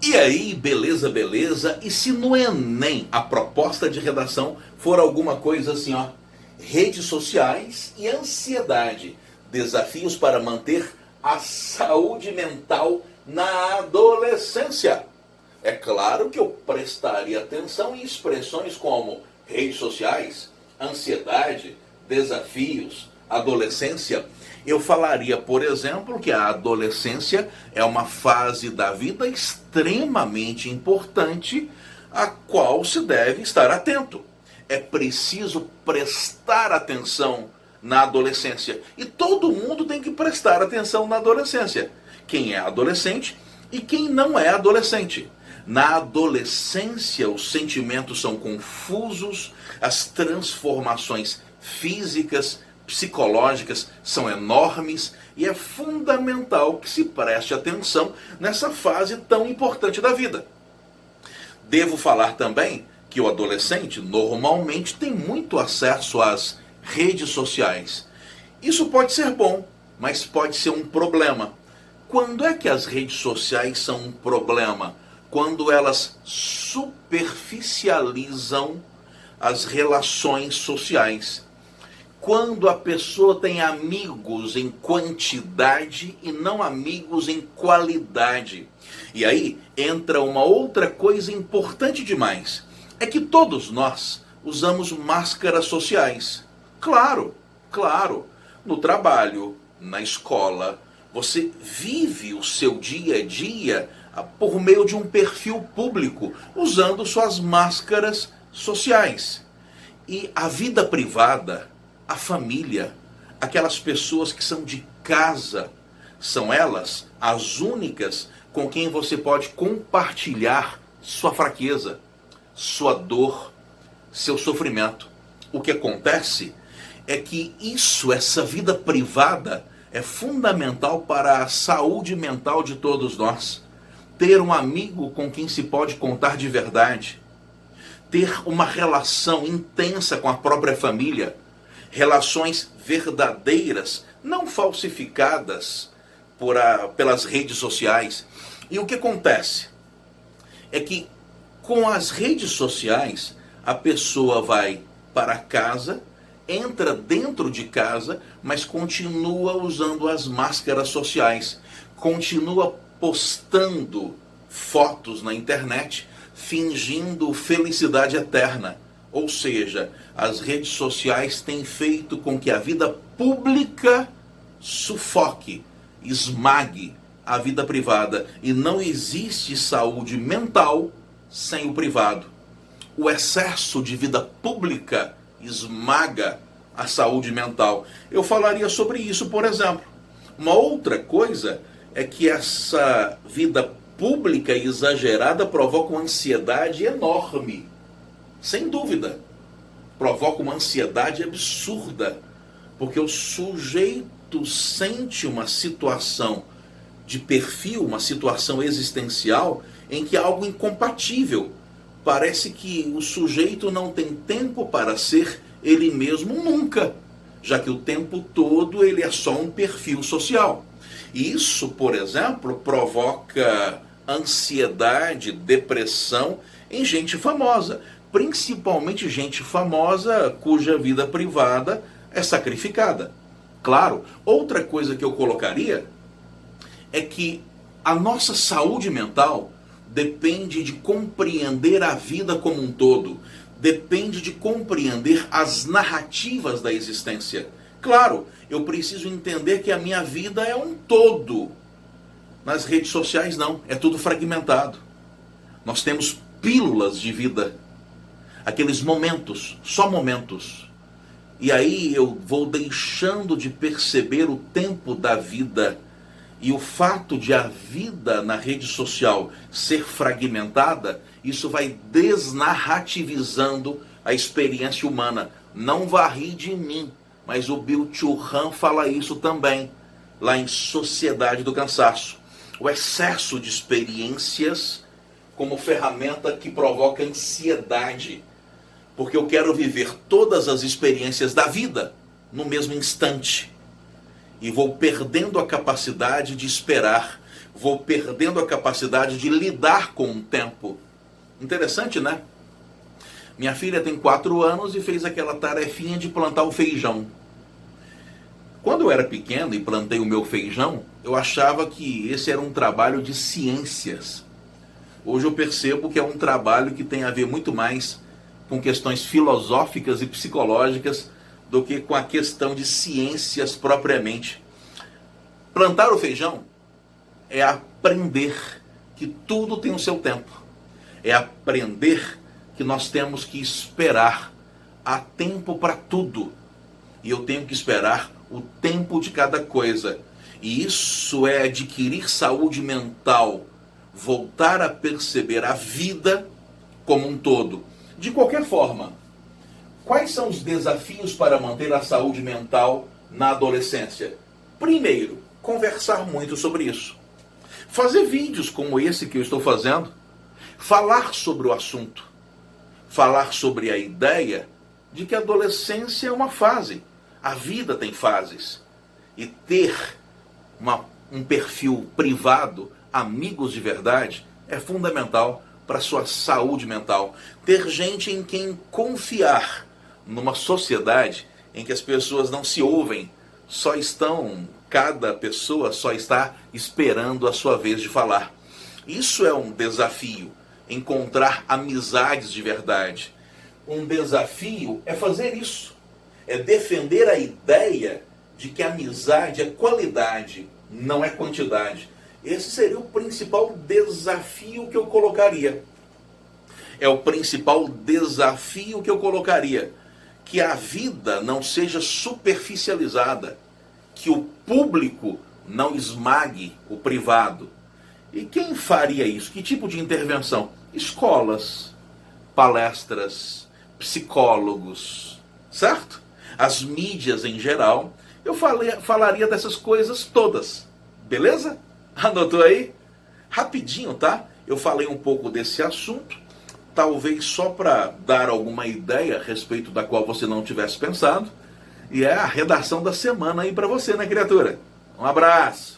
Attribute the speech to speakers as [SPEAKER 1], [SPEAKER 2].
[SPEAKER 1] E aí, beleza, beleza? E se no Enem a proposta de redação for alguma coisa assim, ó, redes sociais e ansiedade, desafios para manter a saúde mental na adolescência? É claro que eu prestaria atenção em expressões como redes sociais, ansiedade, desafios, adolescência. Eu falaria, por exemplo, que a adolescência é uma fase da vida extremamente importante a qual se deve estar atento. É preciso prestar atenção na adolescência. E todo mundo tem que prestar atenção na adolescência. Quem é adolescente e quem não é adolescente. Na adolescência, os sentimentos são confusos, as transformações físicas, psicológicas são enormes e é fundamental que se preste atenção nessa fase tão importante da vida. Devo falar também que o adolescente normalmente tem muito acesso às redes sociais. Isso pode ser bom, mas pode ser um problema. Quando é que as redes sociais são um problema? Quando elas superficializam as relações sociais. Quando a pessoa tem amigos em quantidade e não amigos em qualidade. E aí entra uma outra coisa importante demais. É que todos nós usamos máscaras sociais. Claro, claro. No trabalho, na escola, você vive o seu dia a dia por meio de um perfil público, usando suas máscaras sociais. E a vida privada, a família, aquelas pessoas que são de casa, são elas as únicas com quem você pode compartilhar sua fraqueza, sua dor, seu sofrimento. O que acontece é que essa vida privada, é fundamental para a saúde mental de todos nós. Ter um amigo com quem se pode contar de verdade. Ter uma relação intensa com a própria família. Relações verdadeiras, não falsificadas pelas redes sociais. E o que acontece? É que com as redes sociais, a pessoa vai para casa, entra dentro de casa, mas continua usando as máscaras sociais. Continua postando fotos na internet, fingindo felicidade eterna. Ou seja, as redes sociais têm feito com que a vida pública sufoque, esmague a vida privada. E não existe saúde mental sem o privado. O excesso de vida pública esmaga a saúde mental. Eu falaria sobre isso, por exemplo. Uma outra coisa é que essa vida pública exagerada provoca uma ansiedade enorme. Sem dúvida. Provoca uma ansiedade absurda. Porque o sujeito sente uma situação de perfil, uma situação existencial, em que há algo incompatível. Parece que o sujeito não tem tempo para ser ele mesmo nunca, já que o tempo todo ele é só um perfil social. Isso, por exemplo, provoca ansiedade, depressão em gente famosa, principalmente gente famosa cuja vida privada é sacrificada. Claro, outra coisa que eu colocaria é que a nossa saúde mental depende de compreender a vida como um todo, depende de compreender as narrativas da existência. Claro, eu preciso entender que a minha vida é um todo. Nas redes sociais não, é tudo fragmentado. Nós temos pílulas de vida, aqueles momentos, só momentos. E aí eu vou deixando de perceber o tempo da vida. E o fato de a vida na rede social ser fragmentada, isso vai desnarrativizando a experiência humana. Não vá rir de mim, mas o Byung-Chul Han fala isso também, lá em Sociedade do Cansaço. O excesso de experiências como ferramenta que provoca ansiedade. Porque eu quero viver todas as experiências da vida no mesmo instante. E vou perdendo a capacidade de esperar, vou perdendo a capacidade de lidar com o tempo. Interessante, né? Minha filha tem 4 anos e fez aquela tarefinha de plantar o feijão. Quando eu era pequeno e plantei o meu feijão, eu achava que esse era um trabalho de ciências. Hoje eu percebo que é um trabalho que tem a ver muito mais com questões filosóficas e psicológicas do que com a questão de ciências propriamente. Plantar o feijão é aprender que tudo tem o seu tempo. É aprender que nós temos que esperar. Há tempo para tudo. E eu tenho que esperar o tempo de cada coisa. E isso é adquirir saúde mental, voltar a perceber a vida como um todo. De qualquer forma, quais são os desafios para manter a saúde mental na adolescência? Primeiro, conversar muito sobre isso. Fazer vídeos como esse que eu estou fazendo. Falar sobre o assunto. Falar sobre a ideia de que a adolescência é uma fase. A vida tem fases. E ter um perfil privado, amigos de verdade, é fundamental para a sua saúde mental. Ter gente em quem confiar numa sociedade em que as pessoas não se ouvem, cada pessoa só está esperando a sua vez de falar. Isso é um desafio, encontrar amizades de verdade. Um desafio é fazer isso. É defender a ideia de que a amizade é qualidade, não é quantidade. Esse seria o principal desafio que eu colocaria. É o principal desafio que eu colocaria. Que a vida não seja superficializada. Que o público não esmague o privado. E quem faria isso? Que tipo de intervenção? Escolas, palestras, psicólogos, certo? As mídias em geral, eu falaria dessas coisas todas, beleza? Anotou aí? Rapidinho, tá? Eu falei um pouco desse assunto, talvez só para dar alguma ideia a respeito da qual você não tivesse pensado, e é a redação da semana aí para você, né, criatura? Um abraço!